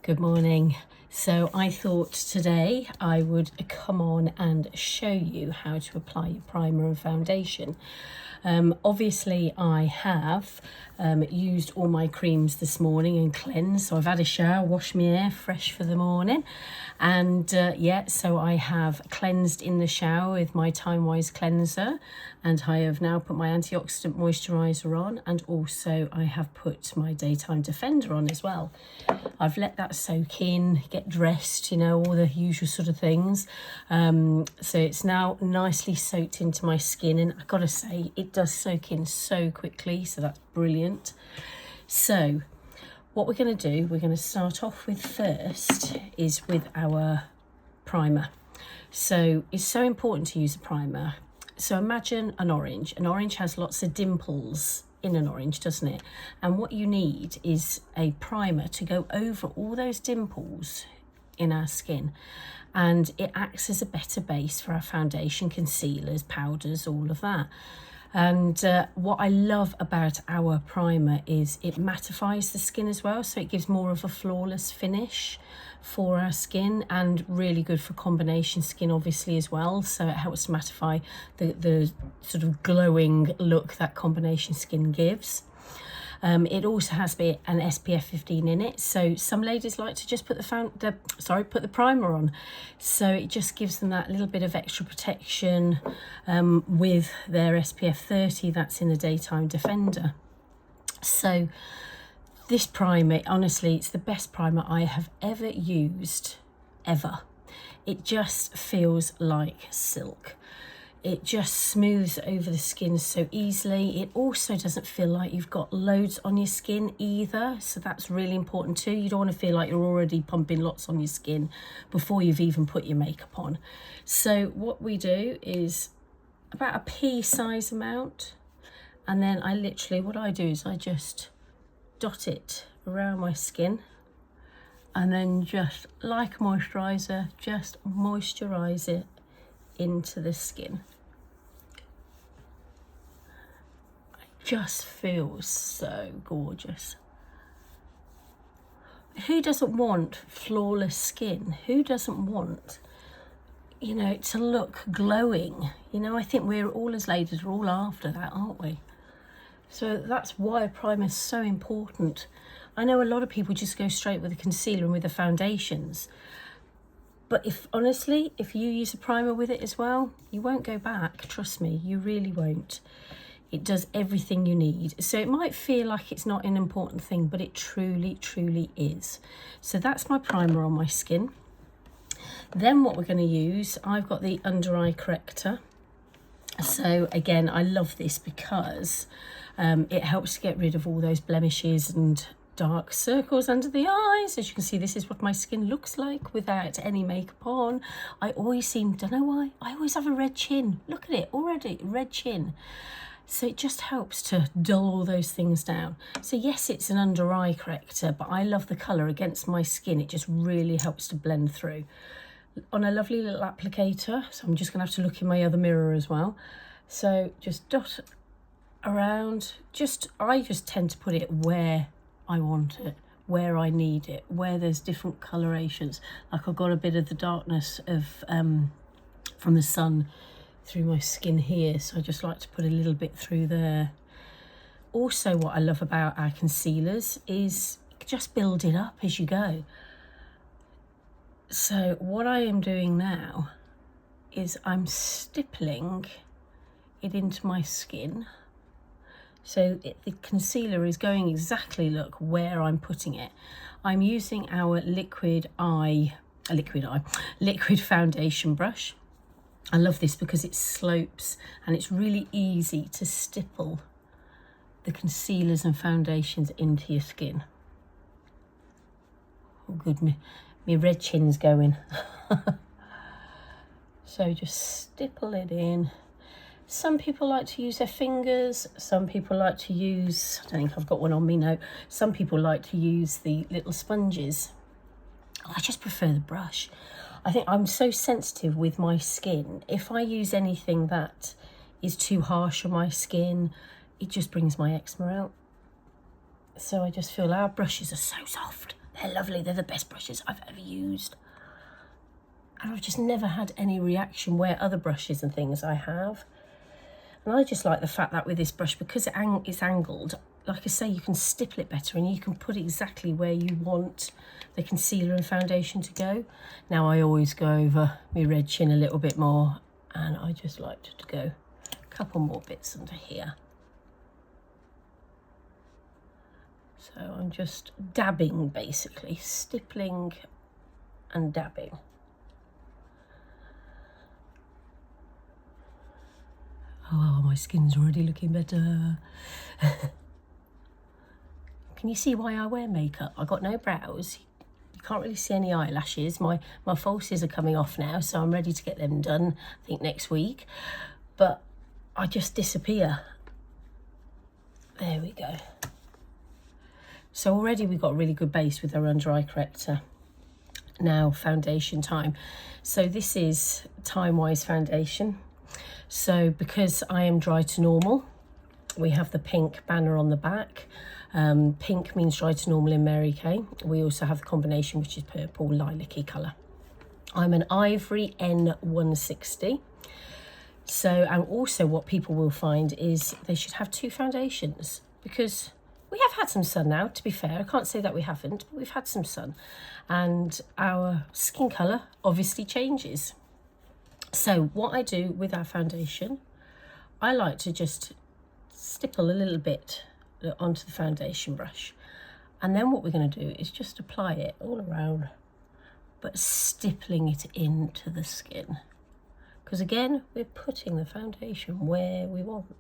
Good morning. So I thought today I would come on and show you how to apply your primer and foundation. Obviously I have used all my creams this morning and cleansed. So I've had a shower, washed my hair fresh for the morning, and so I have cleansed in the shower with my Time Wise cleanser, and I have now put my antioxidant moisturiser on, and also I have put my Daytime Defender on as well. I've let that soak in, get dressed, you know, all the usual sort of things. So it's now nicely soaked into my skin, and I've got to say it does soak in so quickly, so that's brilliant. So what we're going to do, we're going to start off with first is with our primer. So it's so important to use a primer. So imagine an orange. An orange has lots of dimples in an orange, doesn't it? And what you need is a primer to go over all those dimples in our skin, and it acts as a better base for our foundation, concealers, powders, all of that. And what I love about our primer is it mattifies the skin as well, so it gives more of a flawless finish for our skin, and really good for combination skin obviously as well. So it helps to mattify the sort of glowing look that combination skin gives. It also has an SPF 15 in it, so some ladies like to just put the primer on, so it just gives them that little bit of extra protection with their SPF 30 that's in the Daytime Defender. So this primer, honestly, it's the best primer I have ever used, ever. It just feels like silk. It just smooths over the skin so easily. It also doesn't feel like you've got loads on your skin either, so that's really important too. You don't want to feel like you're already pumping lots on your skin before you've even put your makeup on. So what we do is about a pea size amount, and then what I do is I just dot it around my skin, and then just like a moisturiser, just moisturise it into the skin. Just feels so gorgeous. Who doesn't want flawless skin? Who doesn't want, you know, to look glowing? You know, I think we're all, as ladies, are all after that, aren't we? So that's why a primer is so important. I know a lot of people just go straight with a concealer and with the foundations, but if you use a primer with it as well, you won't go back. Trust me, you really won't. It does everything you need. So it might feel like it's not an important thing, but it truly, truly is. So that's my primer on my skin. Then what we're going to use, I've got the under eye corrector. So again, I love this because it helps to get rid of all those blemishes and dark circles under the eyes. As you can see, this is what my skin looks like without any makeup on. I always don't know why, I always have a red chin. Look at it already, red chin. So it just helps to dull all those things down. So yes, it's an under eye corrector, but I love the colour against my skin. It just really helps to blend through. On a lovely little applicator, so I'm just going to have to look in my other mirror as well. So just dot around, I just tend to put it where I want it, where I need it, where there's different colorations. Like I've got a bit of the darkness of from the sun through my skin here, so I just like to put a little bit through there. Also, what I love about our concealers is just build it up as you go. So what I am doing now is I'm stippling it into my skin, so the concealer is going exactly, look, where I'm putting it. I'm using our liquid foundation brush. I love this because it slopes and it's really easy to stipple the concealers and foundations into your skin. Oh good, my red chin's going. So just stipple it in. Some people like to use their fingers, some people like to use, I don't think I've got one on me now, some people like to use the little sponges. I just prefer the brush. I think I'm so sensitive with my skin. If I use anything that is too harsh on my skin, it just brings my eczema out. So I just feel our brushes are so soft. They're lovely. They're the best brushes I've ever used. And I've just never had any reaction where other brushes and things I have. And I just like the fact that with this brush, because it's angled, like I say, you can stipple it better and you can put exactly where you want the concealer and foundation to go. Now I always go over my red chin a little bit more, and I just like to go a couple more bits under here. So I'm just dabbing, basically, stippling and dabbing. Oh, my skin's already looking better. Can you see why I wear makeup? I've got no brows. You can't really see any eyelashes. My falsies are coming off now, so I'm ready to get them done, I think next week. But I just disappear. There we go. So already we've got a really good base with our under eye corrector. Now foundation time. So this is Time Wise foundation. So because I am dry to normal, we have the pink banner on the back. Pink means dry to normal in Mary Kay. We also have the combination, which is purple, lilac-y colour. I'm an Ivory N160. So, and also what people will find is they should have 2 foundations, because we have had some sun now, to be fair. I can't say that we haven't, but we've had some sun. And our skin colour obviously changes. So what I do with our foundation, I like to just stipple a little bit onto the foundation brush. And then what we're going to do is just apply it all around, but stippling it into the skin. Because again, we're putting the foundation where we want.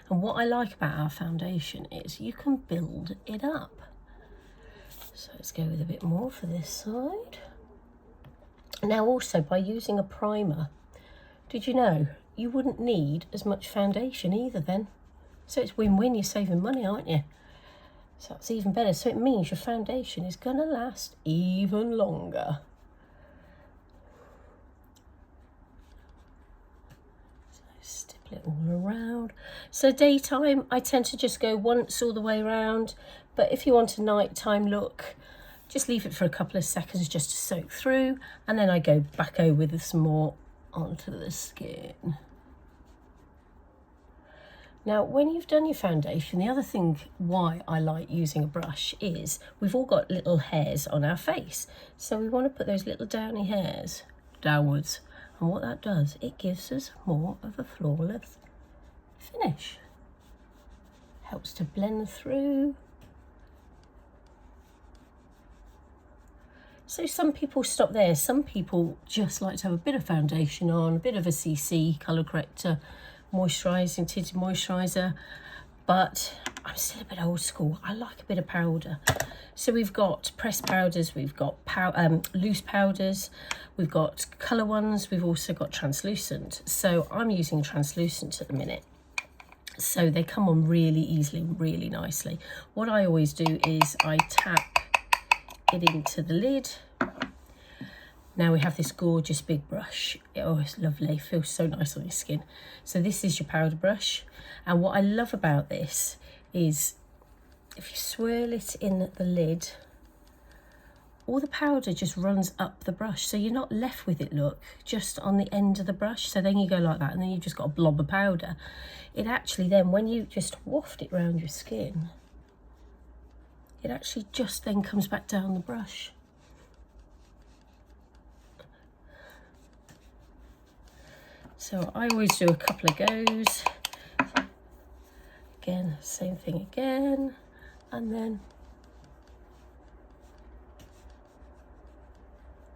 And what I like about our foundation is you can build it up. So let's go with a bit more for this side. Now also, by using a primer, did you know you wouldn't need as much foundation either then? So it's win-win, you're saving money, aren't you? So that's even better. So it means your foundation is going to last even longer. So stipple it all around. So daytime, I tend to just go once all the way around. But if you want a nighttime look, just leave it for a couple of seconds just to soak through. And then I go back over with some more onto the skin. Now, when you've done your foundation, the other thing why I like using a brush is we've all got little hairs on our face. So we want to put those little downy hairs downwards. And what that does, it gives us more of a flawless finish. Helps to blend through. So some people stop there. Some people just like to have a bit of foundation on, a bit of a CC colour corrector, moisturising, tinted moisturiser. But I'm still a bit old school. I like a bit of powder. So we've got pressed powders, we've got loose powders, we've got colour ones, we've also got translucent. So I'm using translucent at the minute. So they come on really easily, really nicely. What I always do is I tap it into the lid. Now we have this gorgeous big brush. Oh, it's lovely, feels so nice on your skin. So this is your powder brush, and what I love about this is if you swirl it in the lid, all the powder just runs up the brush, so you're not left with it, look, just on the end of the brush. So then you go like that and then you've just got a blob of powder. It actually then, when you just waft it around your skin, it actually just then comes back down the brush. So I always do a couple of goes. Again, same thing again, and then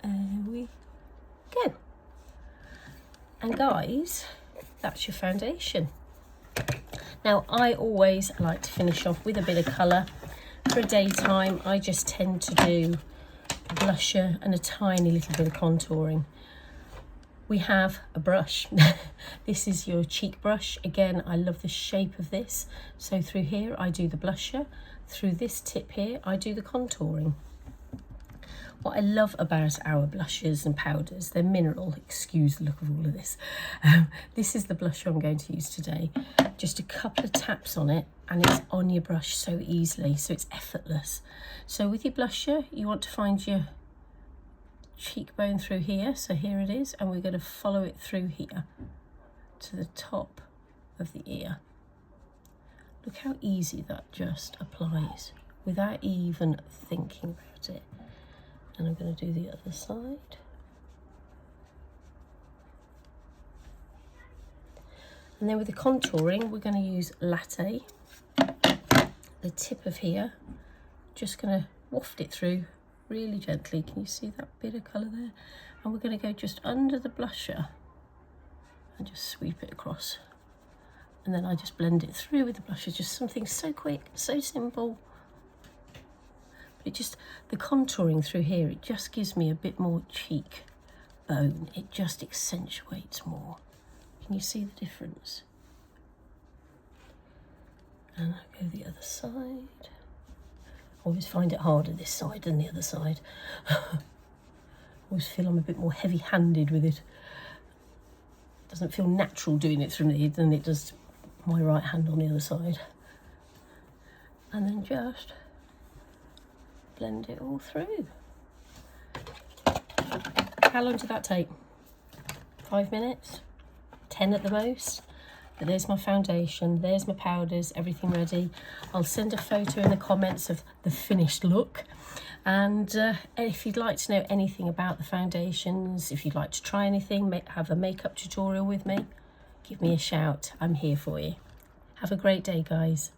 there we go. And guys, that's your foundation. Now I always like to finish off with a bit of colour. For daytime, I just tend to do a blusher and a tiny little bit of contouring. We have a brush. This is your cheek brush. Again, I love the shape of this. So through here, I do the blusher. Through this tip here, I do the contouring. What I love about our blushes and powders, they're mineral. Excuse the look of all of this. This is the blusher I'm going to use today. Just a couple of taps on it and it's on your brush so easily, so it's effortless. So with your blusher, you want to find your cheekbone through here. So here it is, and we're going to follow it through here to the top of the ear. Look how easy that just applies without even thinking about it. And I'm going to do the other side. And then with the contouring, we're going to use Latte. The tip of here, just going to waft it through really gently. Can you see that bit of colour there? And we're going to go just under the blusher and just sweep it across. And then I just blend it through with the blusher. Just something so quick, so simple. But it just, the contouring through here, it just gives me a bit more cheek bone. It just accentuates more. Can you see the difference? And I go the other side. I always find it harder this side than the other side. I always feel I'm a bit more heavy-handed with it. Doesn't feel natural doing it from the than it does my right hand on the other side. And then just blend it all through. How long did that take? 5 minutes? 10 at the most? But there's my foundation, there's my powders, everything ready. I'll send a photo in the comments of the finished look. And if you'd like to know anything about the foundations, if you'd like to try anything, have a makeup tutorial with me, give me a shout. I'm here for you. Have a great day, guys.